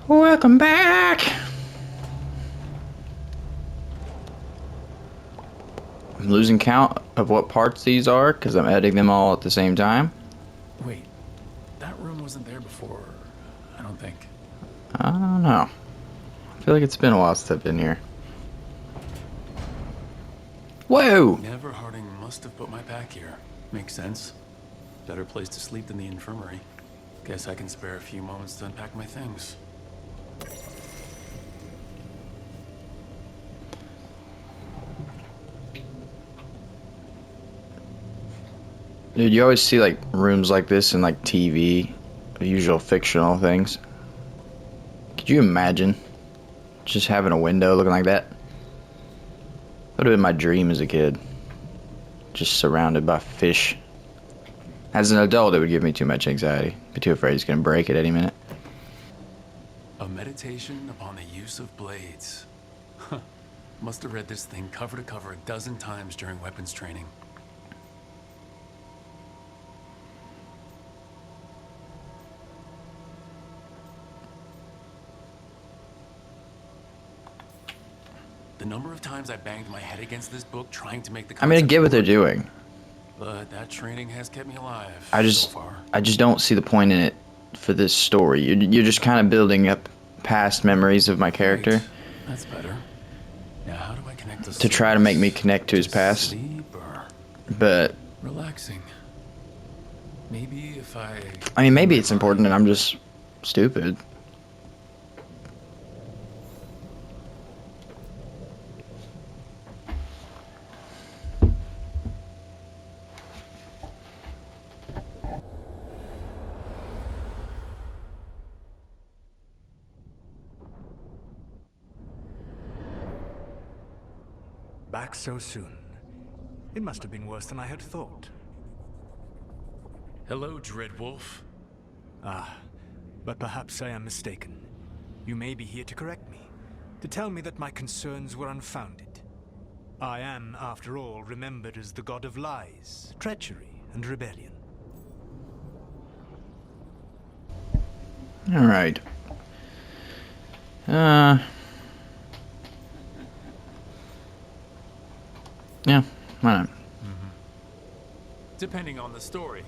Welcome back! I'm losing count of what parts these are because I'm editing them all at the same time. Wait, that room wasn't there before, I don't think. I don't know. I feel like it's been a while since I've been here. Whoa! Never Harding must have put my pack here. Makes sense. Better place to sleep than the infirmary. Guess I can spare a few moments to unpack my things. Dude, you always see like rooms like this in like TV, usual fictional things. Could you imagine just having a window looking like that? That would have been my dream as a kid. Just surrounded by fish. As an adult, it would give me too much anxiety. Be too afraid he's gonna break it any minute. A meditation upon the use of blades. Huh. Must have read this thing cover to cover a dozen times during weapons training. The number of times I banged my head against this book trying to make the I mean, I concepts get what they're work, doing. but that training has kept me alive I so just, far. I just don't see the point in it for this story. You're just kind of building up past memories of my character Right. That's better. Now, how do I connect to try to make me source? connect to his past. Sleep or But relaxing? Maybe if I I mean, maybe it's important, and I'm just stupid. Back so soon. It must have been worse than I had thought. Hello, Dreadwolf. Ah, but perhaps I am mistaken. You may be here to correct me, to tell me that my concerns were unfounded. I am, after all, remembered as the god of lies, treachery, and rebellion. All right. Yeah, why not? Depending on the story.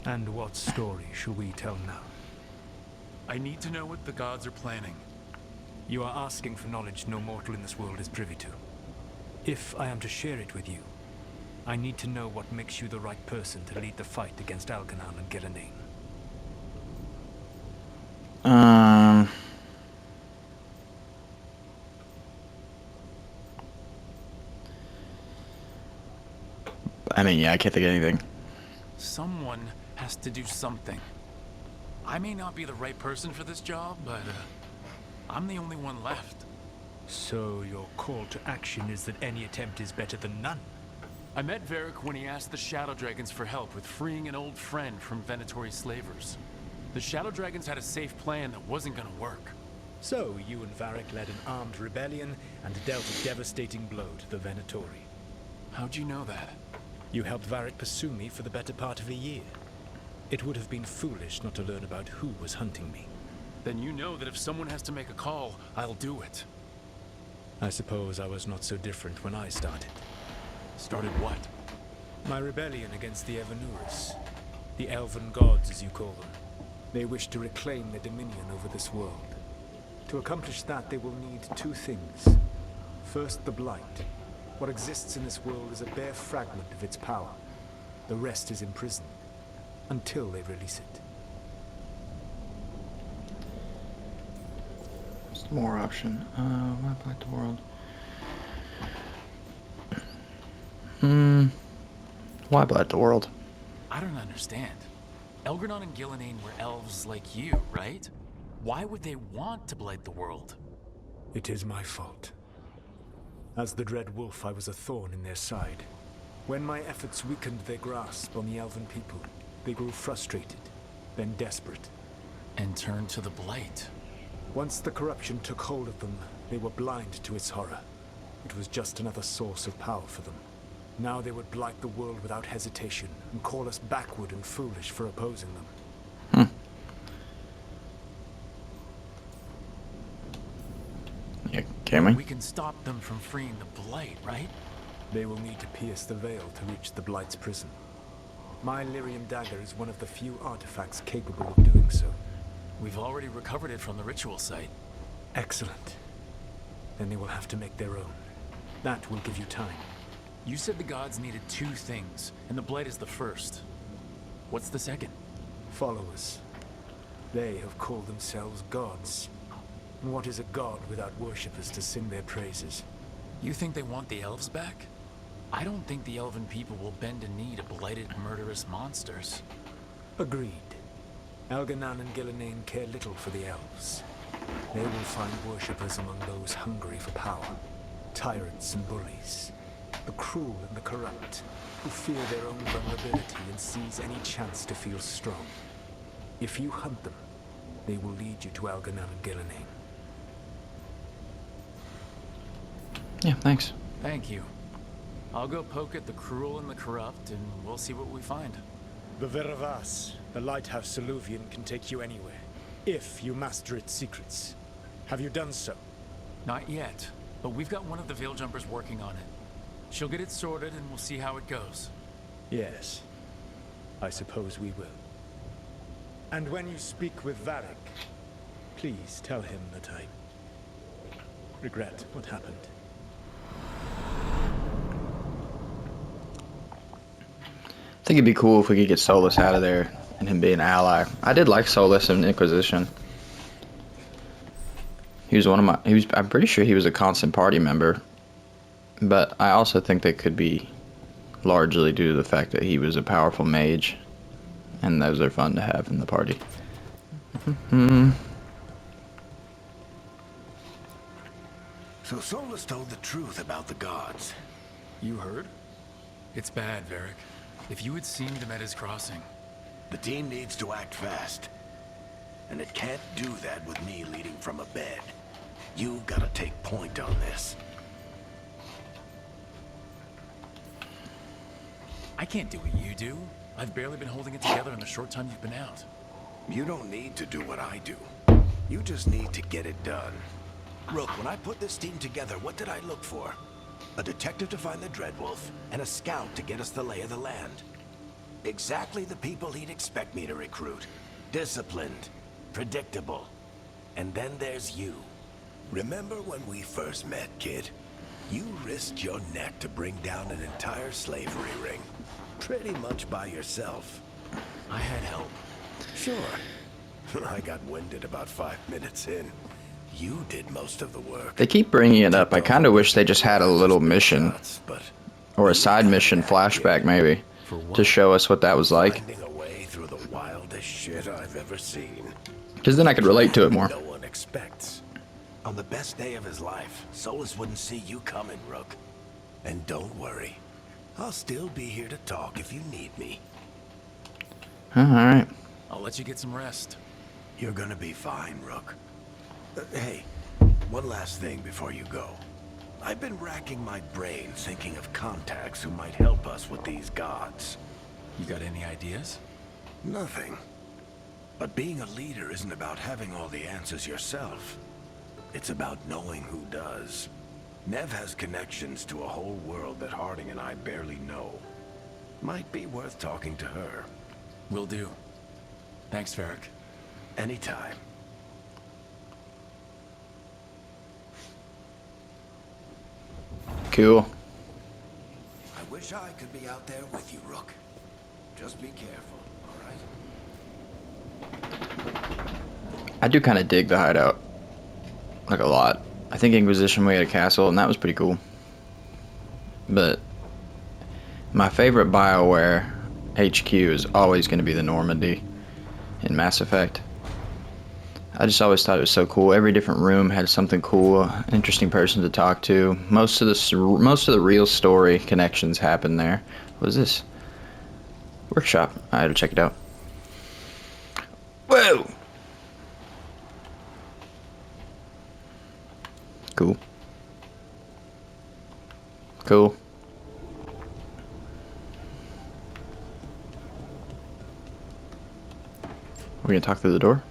And what story shall we tell now? I need to know what the gods are planning. You are asking for knowledge no mortal in this world is privy to. If I am to share it with you, I need to know what makes you the right person to lead the fight against Algernon and Gillenane. I mean, yeah, I can't think of anything. Someone has to do something. I may not be the right person for this job, but I'm the only one left. So your call to action is that any attempt is better than none? I met Varric when he asked the Shadow Dragons for help with freeing an old friend from Venatori slavers. The Shadow Dragons had a safe plan that wasn't gonna work. So you and Varric led an armed rebellion and dealt a devastating blow to the Venatori. How'd you know that? You helped Varric pursue me for the better part of a year. It would have been foolish not to learn about who was hunting me. Then you know that if someone has to make a call, I'll do it. I suppose I was not so different when I started. Started what? My rebellion against the Evanuris. The elven gods, as you call them. They wish to reclaim their dominion over this world. To accomplish that, they will need two things. First, the Blight. What exists in this world is a bare fragment of its power. The rest is imprisoned, until they release it. What's more option? Map like the world. Why blight the world? I don't understand. Elgernon and Gillenane were elves like you, right? Why would they want to blight the world? It is my fault. As the Dread Wolf, I was a thorn in their side. When my efforts weakened their grasp on the elven people, they grew frustrated, then desperate. And turned to the blight. Once the corruption took hold of them, they were blind to its horror. It was just another source of power for them. Now they would blight the world without hesitation, and call us backward and foolish for opposing them. can we? We can stop them from freeing the Blight, right? They will need to pierce the veil to reach the Blight's prison. My Lyrian dagger is one of the few artifacts capable of doing so. We've already recovered it from the ritual site. Excellent. Then they will have to make their own. That will give you time. You said the gods needed 2 things, and the Blight is the first. What's the second? Followers. They have called themselves gods. And what is a god without worshippers to sing their praises? You think they want the elves back? I don't think the elven people will bend a knee to blighted, murderous monsters. Agreed. Elganan and Gillenane care little for the elves. They will find worshippers among those hungry for power. Tyrants and bullies. The cruel and the corrupt, who fear their own vulnerability and seize any chance to feel strong. If you hunt them, they will lead you to Elganan and Gillenane. Yeah, thanks. Thank you. I'll go poke at the cruel and the corrupt, and we'll see what we find. The Veravas, the lighthouse Soluvian, can take you anywhere, if you master its secrets. Have you done so? Not yet, but we've got one of the Veil Jumpers working on it. She'll get it sorted, and we'll see how it goes. Yes. I suppose we will. And when you speak with Varric, please tell him that I regret what happened. I think it'd be cool if we could get Solus out of there and him be an ally. I did like Solus in Inquisition. He was I'm pretty sure he was a constant party member. But I also think that could be largely due to the fact that he was a powerful mage. And those are fun to have in the party. So Solus told the truth about the gods. You heard? It's bad, Varric. If you had seen them at his crossing. The team needs to act fast. And it can't do that with me leading from a bed. You gotta take point on this. I can't do what you do. I've barely been holding it together in the short time you've been out. You don't need to do what I do. You just need to get it done. Rook, when I put this team together, what did I look for? A detective to find the Dreadwolf, and a scout to get us the lay of the land. Exactly the people he'd expect me to recruit. Disciplined, predictable. And then there's you. Remember when we first met, kid? You risked your neck to bring down an entire slavery ring. Pretty much by yourself. I had help. Sure. I got winded about 5 minutes in. You did most of the work. They keep bringing it up. I kind of wish they just had a little mission. Or a side mission flashback, maybe. To show us what that was like. Finding a way through the wildest shit I've ever seen. Because then I could relate to it more. No one expects. On the best day of his life, Solus wouldn't see you coming, Rook. And don't worry. I'll still be here to talk if you need me. Alright. I'll let you get some rest. You're gonna be fine, Rook. Hey, one last thing before you go. I've been racking my brain thinking of contacts who might help us with these gods. You got any ideas? Nothing. But being a leader isn't about having all the answers yourself. It's about knowing who does. Nev has connections to a whole world that Harding and I barely know. Might be worth talking to her. Will do. Thanks, Varric. Anytime. Cool. I wish I could be out there with you, Rook. Just be careful, alright? I do kind of dig the hideout. Like a lot. I think Inquisition we had a castle and that was pretty cool. But my favorite BioWare HQ is always going to be the Normandy in Mass Effect. I just always thought it was so cool. Every different room had something cool, interesting person to talk to. Most of the real story connections happen there. What is this? Workshop. I had to check it out. Whoa! Cool. Cool. We're gonna talk through the door?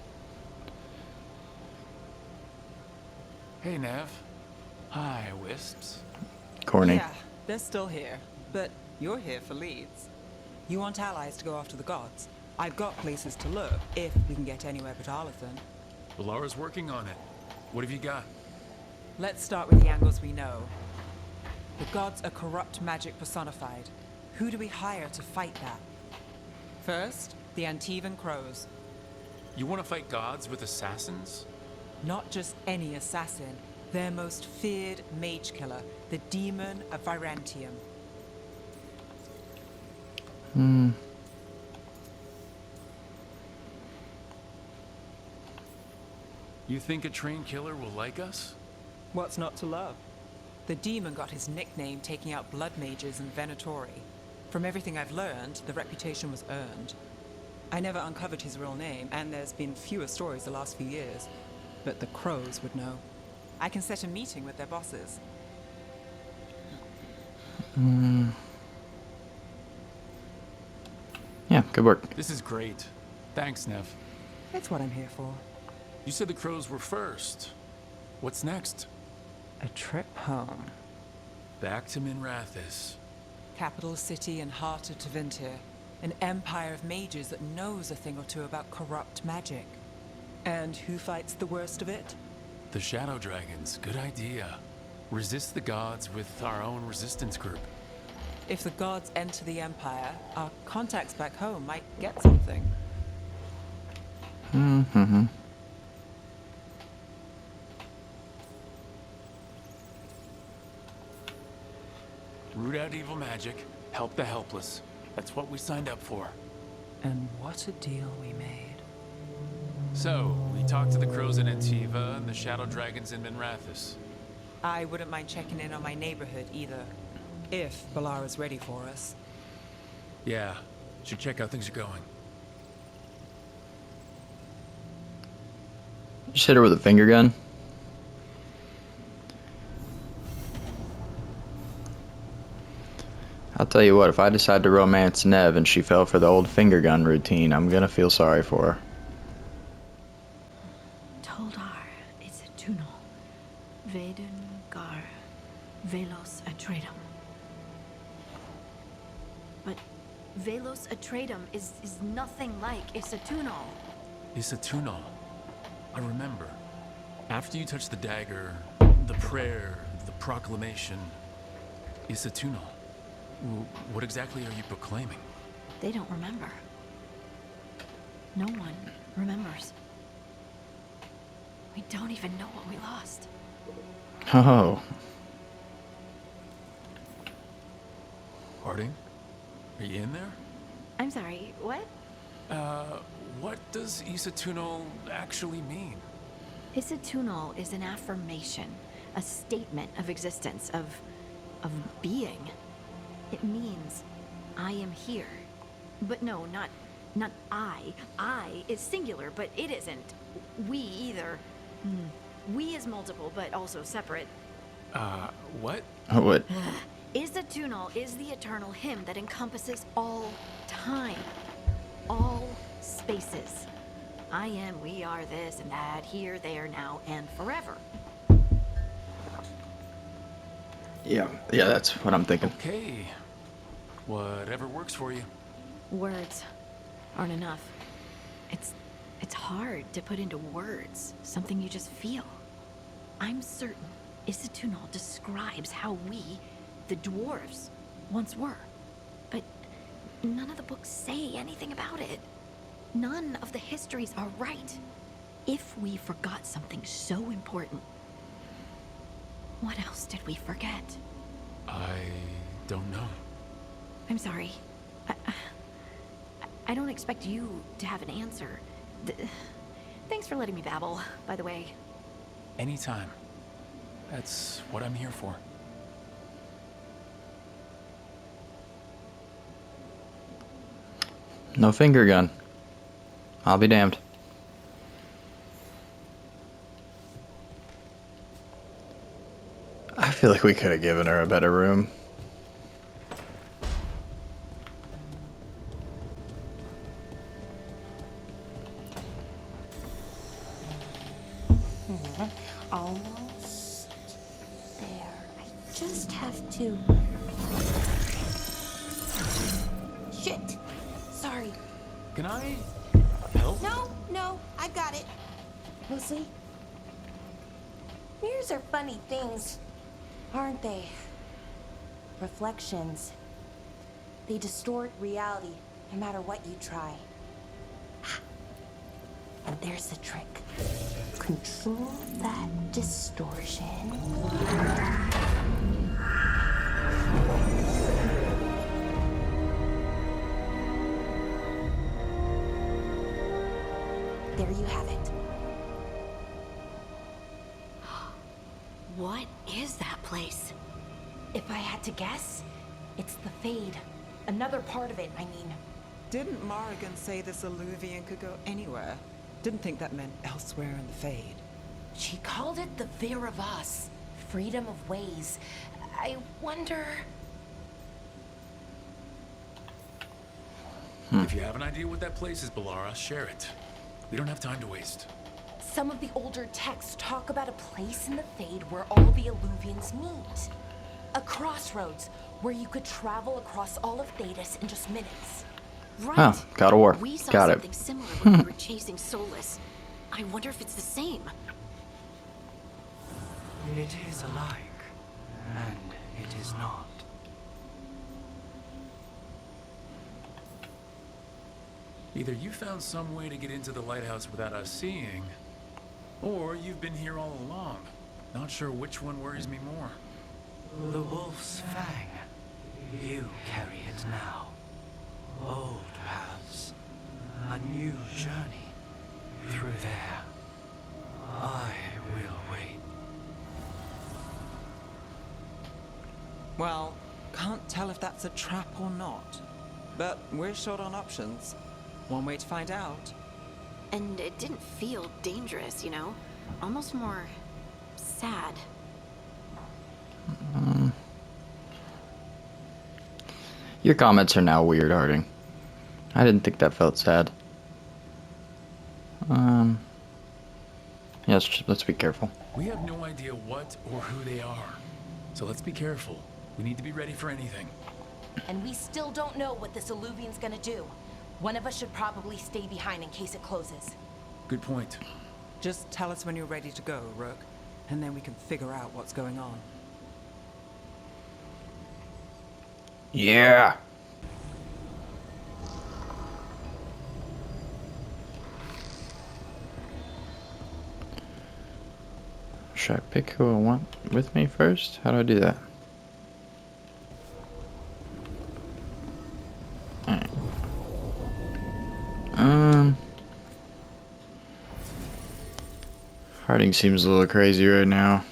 Hey, Nav. Hi, Wisps. Corny. Yeah, they're still here. But you're here for leads. You want allies to go after the gods? I've got places to look, if we can get anywhere but Arlathan. Valara's working on it. What have you got? Let's start with the angles we know. The gods are corrupt magic personified. Who do we hire to fight that? First, the Antivan Crows. You want to fight gods with assassins? Not just any assassin. Their most feared mage killer, the Demon of Virantium. You think a trained killer will like us? What's not to love? The demon got his nickname taking out blood mages in Venatori. From everything I've learned, the reputation was earned. I never uncovered his real name, and there's been fewer stories the last few years. But the Crows would know. I can set a meeting with their bosses. Yeah, good work. This is great. Thanks, Nev. That's what I'm here for. You said the crows were first. What's next? A trip home. Back to Minrathis. Capital city and heart of Tevinter. An empire of mages that knows a thing or two about corrupt magic. And who fights the worst of it? The Shadow Dragons. Good idea. Resist the gods with our own resistance group. If the gods enter the empire, our contacts back home might get something. Root out evil magic, help the helpless. That's what we signed up for. And what a deal we made. So, we talked to the crows in Antiva and the Shadow Dragons in Minrathis. I wouldn't mind checking in on my neighborhood either. If Balara's ready for us. Yeah, should check how things are going. Just hit her with a finger gun. I'll tell you what, if I decide to romance Nev and she fell for the old finger gun routine, I'm gonna feel sorry for her. Toldar is a tunnel. Veden gar velos atredum. But velos atredum is nothing like Isatunal. Isatunal. I remember. After you touched the dagger, the prayer, the proclamation, Isatunal. What exactly are you proclaiming? They don't remember. No one remembers. We don't even know what we lost. Oh. Harding? Are you in there? I'm sorry, what? What does Isatunal actually mean? Isatunal is an affirmation, a statement of existence, of being. It means I am here. But no, not I. I is singular, but it isn't. We either. We is multiple, but also separate. What? Oh, what? Isatunal is the eternal hymn that encompasses all time. All spaces. I am, we are, this and that, here, there, now, and forever. Yeah, that's what I'm thinking. Okay. Whatever works for you. Words aren't enough. It's hard to put into words something you just feel. I'm certain Isatunal describes how we, the dwarves, once were. But none of the books say anything about it. None of the histories are right. If we forgot something so important, what else did we forget? I don't know. I'm sorry. I don't expect you to have an answer. Thanks for letting me babble, by the way. Anytime. That's what I'm here for. No finger gun. I'll be damned. I feel like we could have given her a better room. Almost have to. Shit. Sorry. Can I help? No, I got it. Lucy. Mirrors are funny things, aren't they? Reflections. They distort reality, no matter what you try. And there's the trick. Control that distortion. There you have it. What is that place? If I had to guess, it's the Fade. Another part of it, I mean. Didn't Morrigan say this Illuvian could go anywhere? Didn't think that meant elsewhere in the Fade. She called it the Fear of Us. Freedom of ways. I wonder... If you have an idea what that place is, Balara, share it. We don't have time to waste. Some of the older texts talk about a place in the Fade where all the Illuvians meet. A crossroads where you could travel across all of Thedas in just minutes. Right. Oh, God of War. We saw Got something it. similar when we were chasing Solus. I wonder if it's the same. It is alike, and it is not. Either you found some way to get into the lighthouse without us seeing, or you've been here all along. Not sure which one worries me more. The wolf's fang. You carry it now. Old paths. A new journey. Through there. I will wait. Well, can't tell if that's a trap or not. But we're short on options. One way to find out. And it didn't feel dangerous, you know? Almost more sad. Your comments are now weird, Harding. I didn't think that felt sad. Yeah, let's be careful. We have no idea what or who they are. So let's be careful. We need to be ready for anything. And we still don't know what this Illuvian's gonna do. One of us should probably stay behind in case it closes. Good point. Just tell us when you're ready to go, Rook, and then we can figure out what's going on. Yeah. Should I pick who I want with me first? How do I do that? Alright. Harding seems a little crazy right now.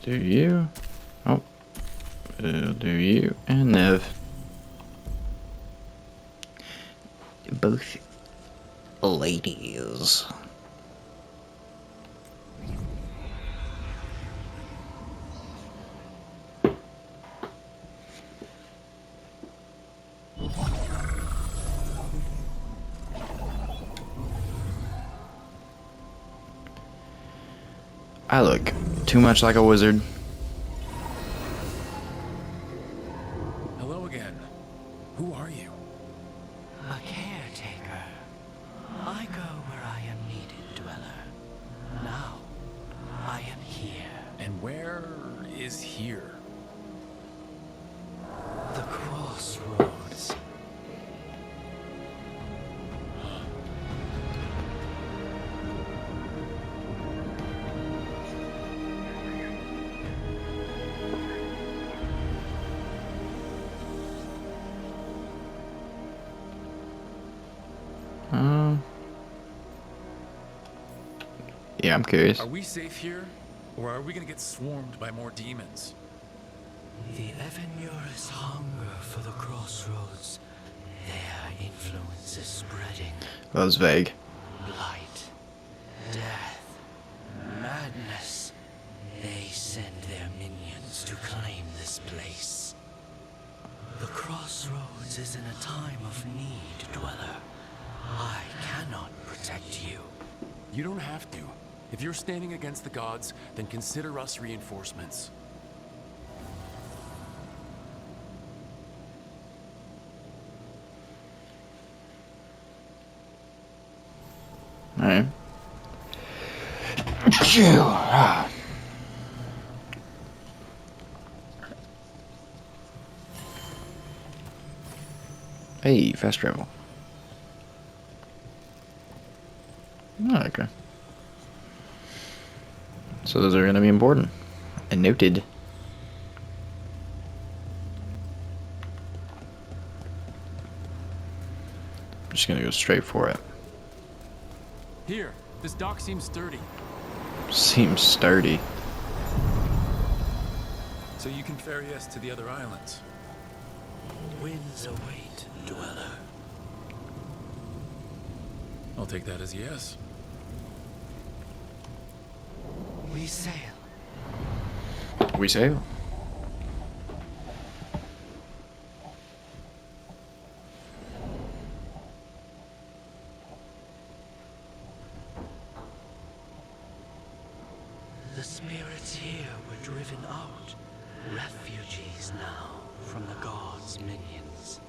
Do you? Oh. We'll do you and Nev. Both ladies. I look too much like a wizard. Hello again. Who are you? A caretaker. I go where I am needed, dweller. Now, I am here. And where is here? The crossroads. Yeah, I'm curious. Are we safe here? Or are we gonna get swarmed by more demons? The Evanurus hunger for the crossroads. Their influence is spreading. That was vague. Blight, death, madness. They send their minions to claim this place. The crossroads is in a time of need, dweller. I cannot protect you. You don't have to. If you're standing against the gods, then consider us reinforcements. Alright. Hey, fast travel. Oh, okay. So those are going to be important. And noted. I'm just going to go straight for it. Here, this dock seems sturdy. Seems sturdy. So you can ferry us to the other islands. Winds await, dweller. I'll take that as a yes. We sail. We sail. The spirits here were driven out. Refugees now from the gods' minions.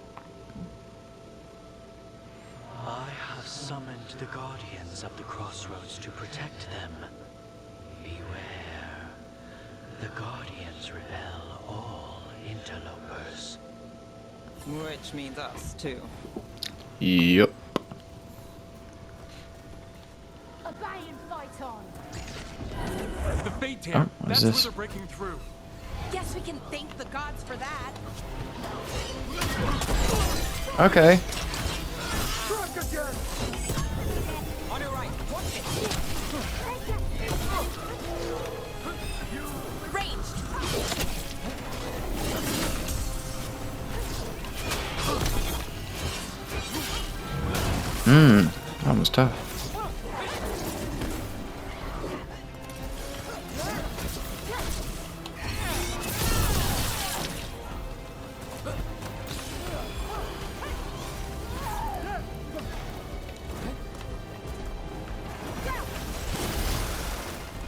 I have summoned the guardians of the crossroads to protect them. Beware. The guardians repel all interlopers. Which means us, too. Yep. Obey and fight on. The Fate Tail. Oh, what That's is where this? they're breaking through. Guess we can thank the gods for that. Okay. On your right, watch it! Ranged. That was tough.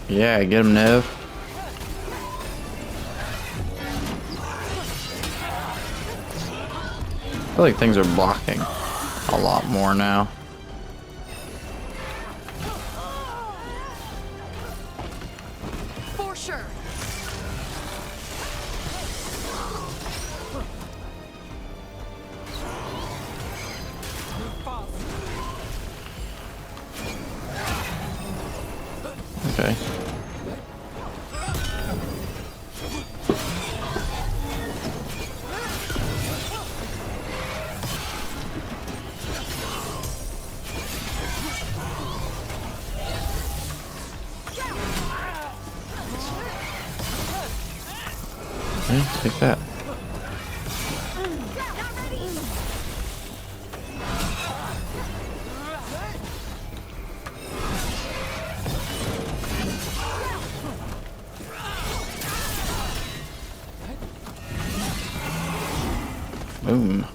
Yeah, get him, Nev. I feel like things are blocking a lot more now. For sure. Okay. Okay, take that. Boom.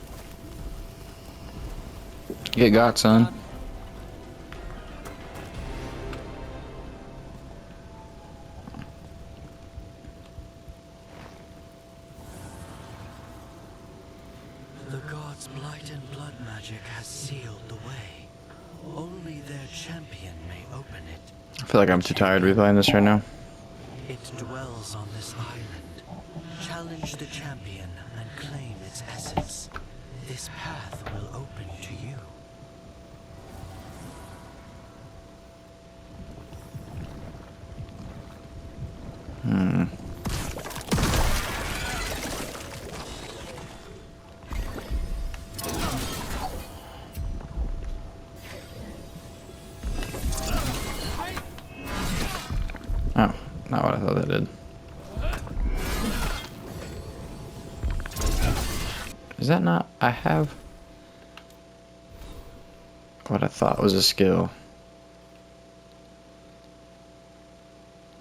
Get got, son. The gods' blight and blood magic has sealed the way. Only their champion may open it. I feel like I'm too tired to be playing this right now. It dwells on this island. Challenge the champion and claim its essence. This path will open to you. Oh, not what I thought that did. Is that not? I have what I thought was a skill.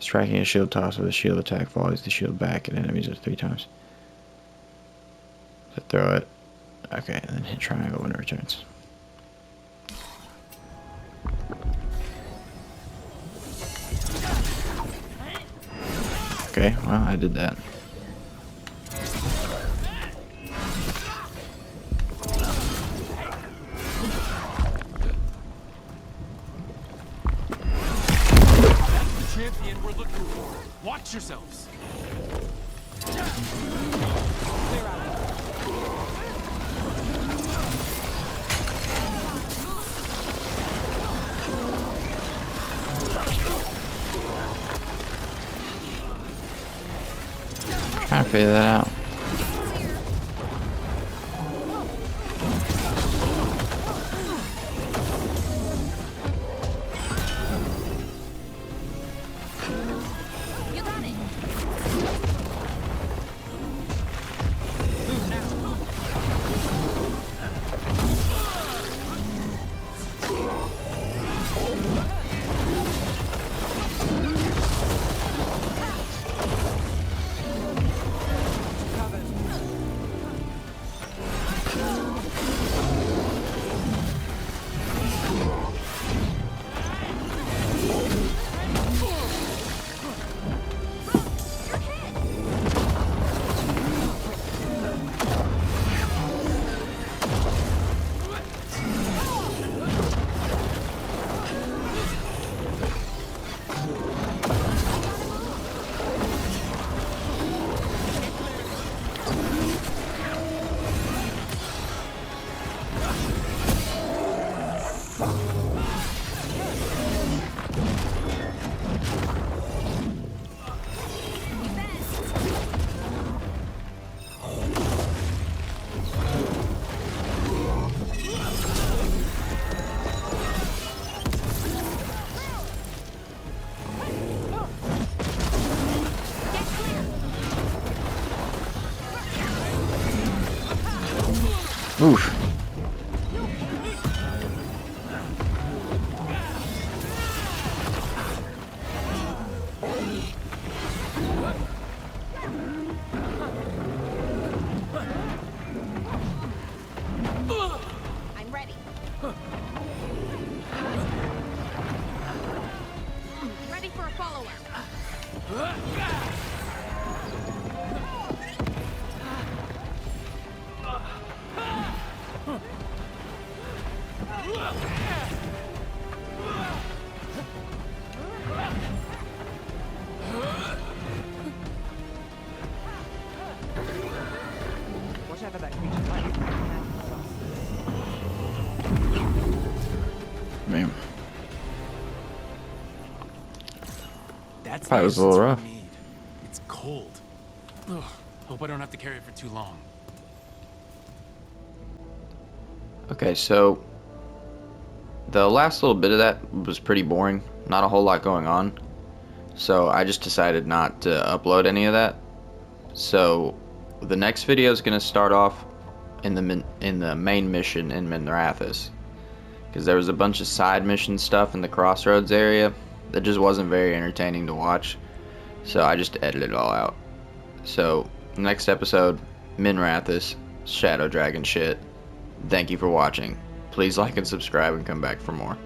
Striking a shield toss with a shield attack volleys the shield back at enemies 3 times. So throw it. Okay, and then hit triangle when it returns. Okay, well, I did that. The champion we're looking for. Watch yourselves. Trying to figure that out. You got it. Oof. I'm ready. Ready for a follow-up. Whatever that creature might be. Man, That's Probably the was a little essence rough. we need. It's cold. Ugh, hope I don't have to carry it for too long. okay, so the last little bit of that was pretty boring. Not a whole lot going on. So I just decided not to upload any of that. So the next video is going to start off in the main mission in Minrathous, because there was a bunch of side mission stuff in the crossroads area that just wasn't very entertaining to watch. So I just edited it all out. So next episode, Minrathous, Shadow Dragon shit. Thank you for watching. Please like and subscribe and come back for more.